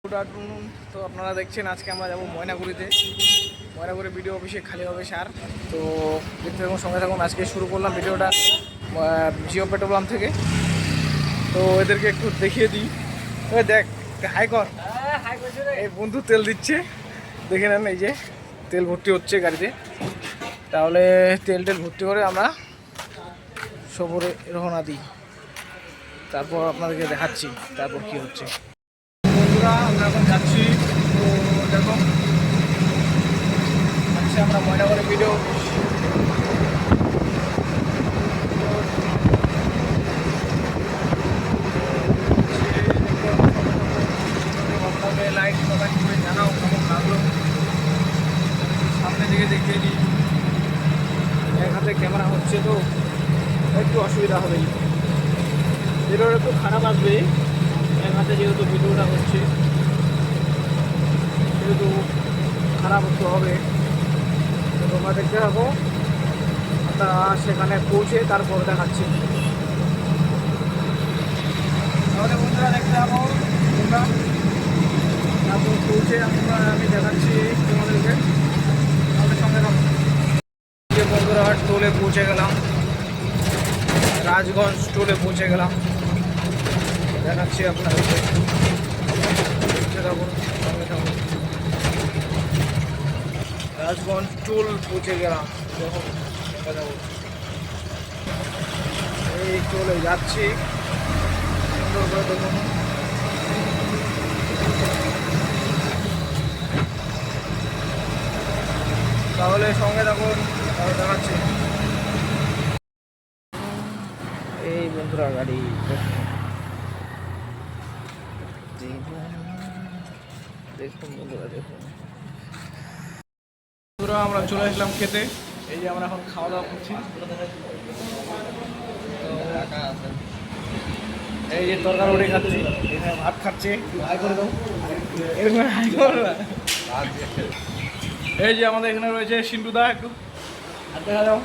Good afternoon. তো আপনারা দেখছেন আজকে আমরা যাবো ময়নাগুড়িতে। ময়নাগুড়ি ভিডিও অফিসে খালি হবে সার। তো দেখতে থাকুন, সঙ্গে থাকুন। আজকে শুরু করলাম ভিডিওটা জিও পেট্রোল পাম্প থেকে। তো এদেরকে একটু দেখিয়ে দিই। ওই দেখ, হাই কর। এই বন্ধু তেল দিচ্ছে, দেখে নেন। এই যে তেল ভর্তি হচ্ছে গাড়িতে। তাহলে তেল ভর্তি করে আমরা সফরে রওনা দিই। তারপর আপনাদেরকে দেখাচ্ছি তারপর কি হচ্ছে। বন্ধুরা আমরা এখন যাচ্ছি। তো দেখো আচ্ছা, আমরা ময়নাগুড়ি ভিডিও আপনাকে লাইক কমেন্ট করে জানাও কেমন লাগলো। সামনে দিকে দেখিয়ে দিই। এক হাতে ক্যামেরা হচ্ছে তো একটু অসুবিধা হবে, ভিডিওটা একটু খারাপ আসবে। এক হাতে যেহেতু ভিডিওটা হচ্ছে সেহেতু খারাপ একটু হবে। তো তোমরা দেখতে থাকো, তা সেখানে পৌঁছে তারপর দেখাচ্ছি। তাহলে বন্ধুরা দেখতে থাকো তোমরা, তারপর পৌঁছে আমি দেখাচ্ছি তোমাদেরকে। আমাদের সঙ্গে থাকো। বন্ধুরা টোলে পৌঁছে গেলাম, রাজগঞ্জ টোলে পৌঁছে গেলাম। দেখাচ্ছি আপনাদেরকে, দেখতে থাকুন, সঙ্গে থাকুন। রাজগঞ্জ টোল পৌঁছে গেলাম। দেখুন এই টোলে যাচ্ছি, সুন্দর করে দেখুন। তাহলে সঙ্গে থাকুন, তাহলে দেখাচ্ছি। এই বন্ধুরা গাড়ি দেখুন, বন্ধুরা দেখুন। বন্ধুরা আমরা চলে আসলাম খেতে। এই যে আমরা এখন খাওয়া দাওয়া করছি। এই যে তরকারি উঠে খাচ্ছি, এখানে ভাত খাচ্ছি। হাই করে দাও, এরকম হাই করো না। এই যে আমাদের এখানে রয়েছে সিন্টুদা, একটু হাত দেখা দাও।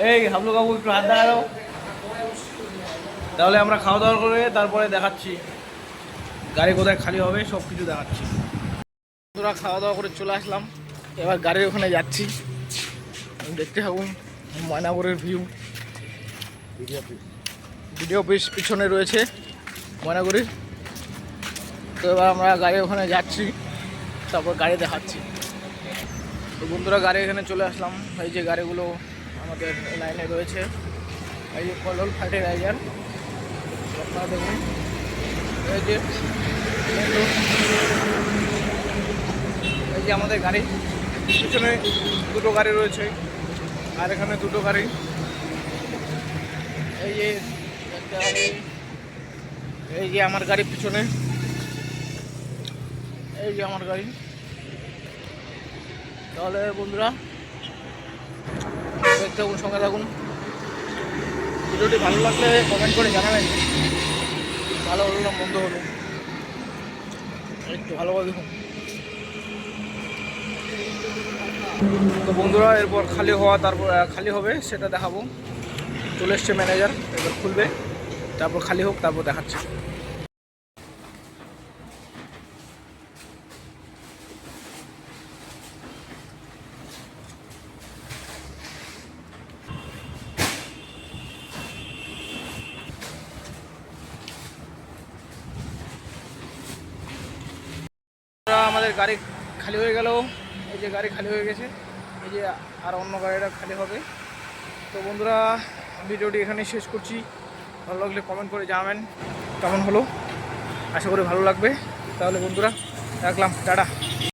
এই হাবলু বাবু একটু হাত দেখা দাও। তাহলে আমরা খাওয়া দাওয়া করে তারপরে দেখাচ্ছি গাড়ি কোথায় খালি হবে, সব কিছু দেখাচ্ছি। বন্ধুরা খাওয়া দাওয়া করে চলে আসলাম, এবার গাড়ির ওখানে যাচ্ছি। দেখতে থাকুন ময়নাগুড়ির ভিউ। ভিডিও অফিস পিছনে রয়েছে ময়নাগুড়ির। তো এবার আমরা গাড়ি ওখানে যাচ্ছি, তারপর গাড়ি দেখাচ্ছি। তো বন্ধুরা গাড়ি এখানে চলে আসলাম। এই যে গাড়িগুলো আমাদের লাইনে রয়েছে, এই যে কলল ফার্টিলাইজার আপনারা দেখুন। এই যে আমাদের গাড়ি পিছনে দুটো গাড়ি রয়েছে, আর এখানে দুটো গাড়ি। এই যে এই যে আমার গাড়ি পিছনে, এই যে আমার গাড়ি। তাহলে বন্ধুরা দেখতে থাকুন, সঙ্গে থাকুন। ভিডিওটি ভালো লাগলে কমেন্ট করে জানাবেন, ভালো হলো না মন্দ হলো, একটু ভালোভাবে দেখুন। তো বন্ধুরা এরপর তারপর খালি হবে সেটা দেখাবো। চলে এসছে ম্যানেজার, এবার খুলবে, তারপর খালি হোক, তারপর দেখাচ্ছি। আমাদের গাড়ি খালি হয়ে গেল। এই যে গাড়ি খালি হয়ে গেছে, এই যে আর অন্য গাড়িটা খালি হবে। তো বন্ধুরা ভিডিওটি এখানে শেষ করছি। ভালো লাগলে কমেন্ট করে জানাবেন কেমন হলো, আশা করি ভালো লাগবে। তাহলে বন্ধুরা রাখলাম, টাটা।